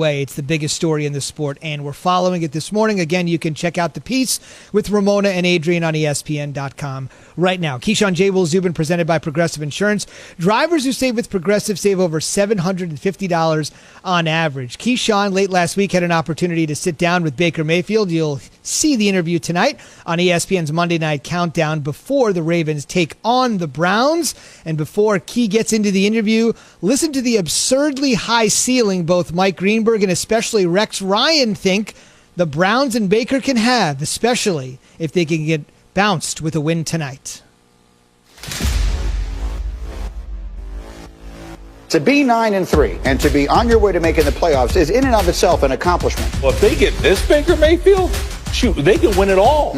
way. It's the biggest story in the sport, and we're following it this morning. Again, you can check out the piece with Ramona and Adrian on ESPN.com right now. Keyshawn J. Will Zubin, presented by Progressive Insurance. Drivers who save with Progressive save over $750 on average. Keyshawn, late last week, had an opportunity to sit down with Baker Mayfield. You'll see the interview tonight on ESPN's Monday Night Countdown before the Ravens take on the Browns. And before Key gets into the interview, listen to the absurdly high ceiling both Mike Greenberg and especially Rex Ryan think the Browns and Baker can have, especially if they can get bounced with a win tonight. To be 9-3 and to be on your way to making the playoffs is in and of itself an accomplishment. Well, if they get this Baker Mayfield, shoot, they can win it all.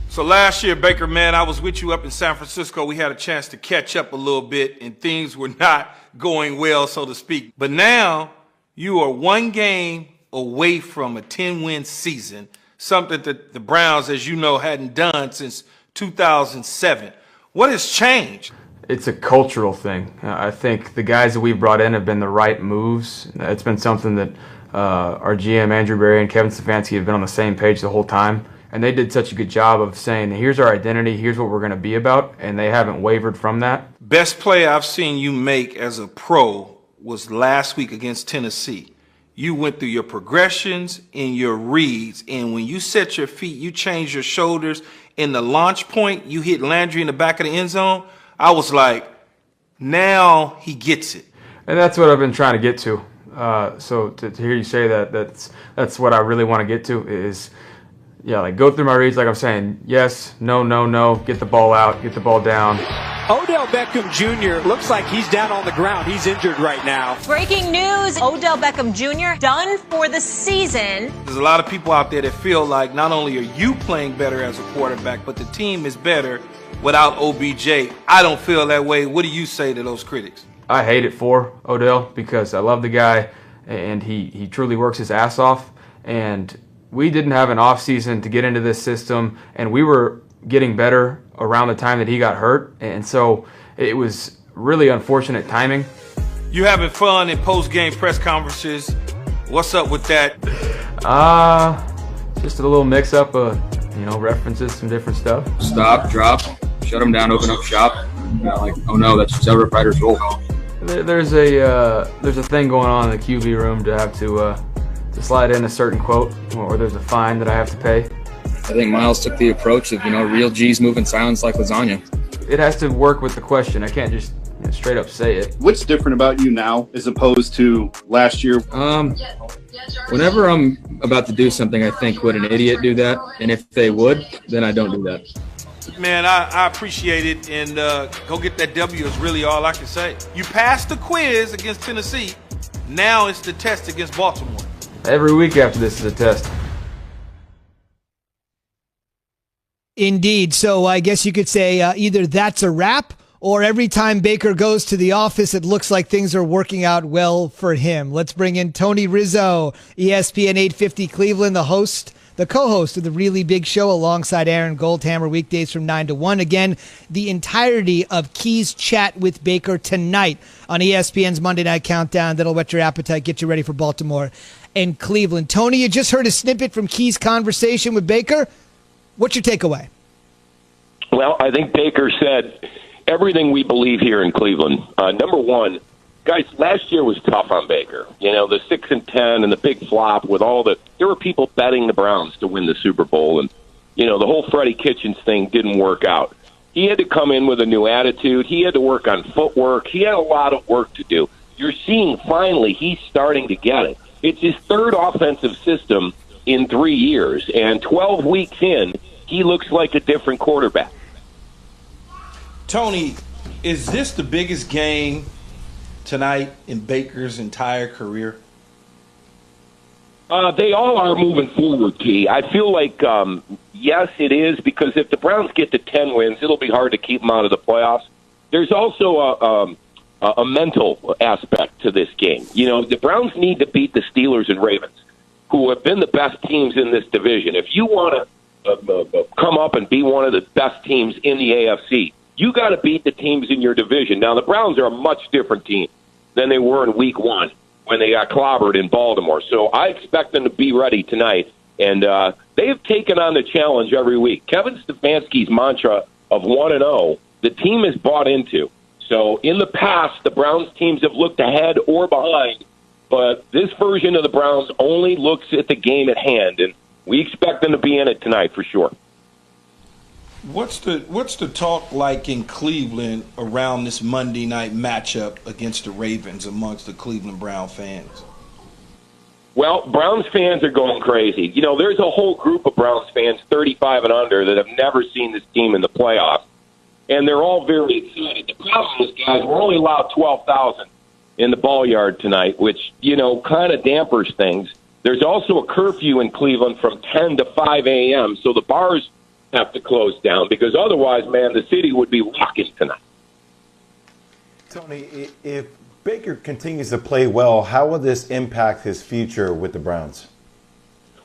So last year, Baker, man, I was with you up in San Francisco. We had a chance to catch up a little bit, and things were not going well, so to speak. But now you are one game away from a 10-win season, something that the Browns, as you know, hadn't done since 2007. What has changed? It's a cultural thing. I think the guys that we've brought in have been the right moves. It's been something that our GM, Andrew Berry, and Kevin Stefanski have been on the same page the whole time. And they did such a good job of saying, here's our identity, here's what we're going to be about, and they haven't wavered from that. Best play I've seen you make as a pro was last week against Tennessee. You went through your progressions and your reads, and when you set your feet, you changed your shoulders. In the launch point, you hit Landry in the back of the end zone. I was like, now he gets it. And that's what I've been trying to get to. So to hear you say that, that's what I really want to get to is, yeah, like go through my reads like I'm saying, yes, no, no, no, get the ball out, get the ball down. Odell Beckham Jr. looks like he's down on the ground. He's injured right now. Breaking news, Odell Beckham Jr. done for the season. There's a lot of people out there that feel like not only are you playing better as a quarterback, but the team is better without OBJ. I don't feel that way. What do you say to those critics? I hate it for Odell because I love the guy, and he truly works his ass off. And we didn't have an off season to get into this system, and we were getting better around the time that he got hurt, and so it was really unfortunate timing. You having fun in post-game press conferences? What's up with that? Just a little mix-up of, references, some different stuff. Stop, drop, shut them down, open up shop. Like, oh no, that's just every fighter's role. There's a thing going on in the QB room to have to slide in a certain quote, or there's a fine that I have to pay. I think Miles took the approach of, real G's moving silence like lasagna. It has to work with the question. I can't just straight up say it. What's different about you now as opposed to last year? Whenever I'm about to do something, I think, would an idiot do that? And if they would, then I don't do that. Man, I appreciate it, and go get that W is really all I can say. You passed the quiz against Tennessee. Now it's the test against Baltimore. Every week after this is a test. Indeed. So I guess you could say either that's a wrap, or every time Baker goes to the office, it looks like things are working out well for him. Let's bring in Tony Rizzo, ESPN 850 Cleveland, the co-host of the Really Big Show, alongside Aaron Goldhammer, weekdays from 9 to 1. Again, the entirety of Key's chat with Baker tonight on ESPN's Monday Night Countdown. That'll whet your appetite, get you ready for Baltimore and Cleveland. Tony, you just heard a snippet from Key's conversation with Baker. What's your takeaway? Well, I think Baker said everything we believe here in Cleveland. Number one, guys, last year was tough on Baker. The 6-10 and the big flop with there were people betting the Browns to win the Super Bowl, and the whole Freddie Kitchens thing didn't work out. He had to come in with a new attitude. He had to work on footwork. He had a lot of work to do. You're seeing finally he's starting to get it. It's his third offensive system in 3 years, and 12 weeks in, he looks like a different quarterback. Tony, is this the biggest game tonight in Baker's entire career? They all are moving forward, Key. I feel like, yes, it is, because if the Browns get to 10 wins, it'll be hard to keep them out of the playoffs. There's also a mental aspect to this game. The Browns need to beat the Steelers and Ravens, who have been the best teams in this division. If you want to come up and be one of the best teams in the AFC, you got to beat the teams in your division. Now, the Browns are a much different team than they were in week one. when they got clobbered in Baltimore. So I expect them to be ready tonight. And they have taken on the challenge every week. Kevin Stefanski's mantra of 1-0, the team is bought into. So in the past, the Browns teams have looked ahead or behind, but this version of the Browns only looks at the game at hand, and we expect them to be in it tonight for sure. What's the talk like in Cleveland around this Monday night matchup against the Ravens amongst the Cleveland Brown fans? Well, Browns fans are going crazy. You know, there's a whole group of Browns fans, 35 and under, that have never seen this team in the playoffs, and they're all very excited. The problem is, guys, we're only allowed 12,000 in the ball yard tonight, which, you know, kind of dampers things. There's also a curfew in Cleveland from 10 to 5 a.m., so the bars have to close down because otherwise, man, the city would be rocking tonight. Tony, if Baker continues to play well, how will this impact his future with the Browns?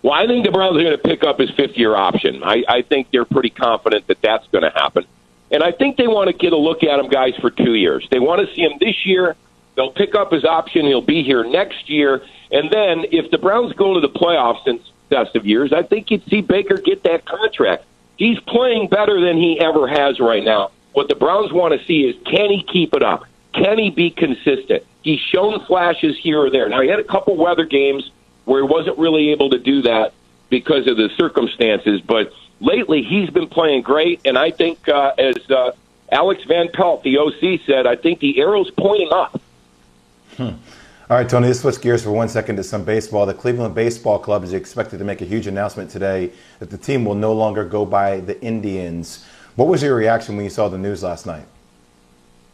Well, I think the Browns are going to pick up his fifth-year option. I think they're pretty confident that that's going to happen. And I think they want to get a look at him, guys, for 2 years. They want to see him this year. They'll pick up his option. He'll be here next year. And then if the Browns go to the playoffs in successive years, I think you'd see Baker get that contract. He's playing better than he ever has right now. What the Browns want to see is, can he keep it up? Can he be consistent? He's shown flashes here or there. Now, he had a couple weather games where he wasn't really able to do that because of the circumstances, but lately he's been playing great, and I think, as Alex Van Pelt, the OC, said, I think the arrow's pointing up. All right, Tony, let's switch gears for 1 second to some baseball. The Cleveland Baseball Club is expected to make a huge announcement today that the team will no longer go by the Indians. What was your reaction when you saw the news last night?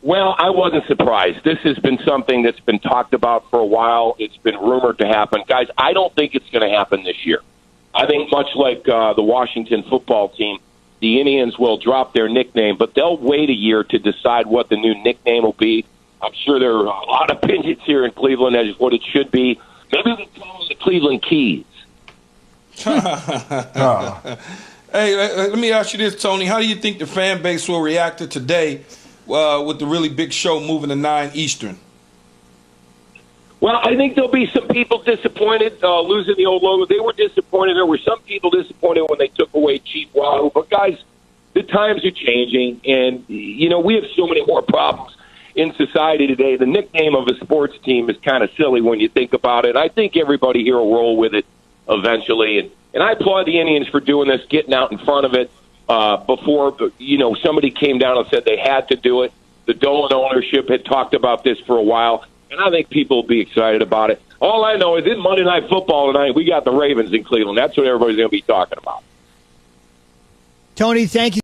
Well, I wasn't surprised. This has been something that's been talked about for a while. It's been rumored to happen. Guys, I don't think it's going to happen this year. I think much like the Washington football team, the Indians will drop their nickname, but they'll wait a year to decide what the new nickname will be. I'm sure there are a lot of opinions here in Cleveland as what it should be. Maybe we call them the Cleveland Keys. Hey, let me ask you this, Tony. How do you think the fan base will react to today with the really big show moving to 9 Eastern? Well, I think there'll be some people disappointed losing the old logo. They were disappointed. There were some people disappointed when they took away Chief Wahoo. But, guys, the times are changing, and, you know, we have so many more problems in society today. The nickname of a sports team is kind of silly when you think about it. I think everybody here will roll with it eventually. And I applaud the Indians for doing this, getting out in front of it before, you know, somebody came down and said they had to do it. The Dolan ownership had talked about this for a while, and I think people will be excited about it. All I know is in Monday Night Football tonight, we got the Ravens in Cleveland. That's what everybody's going to be talking about. Tony, thank you.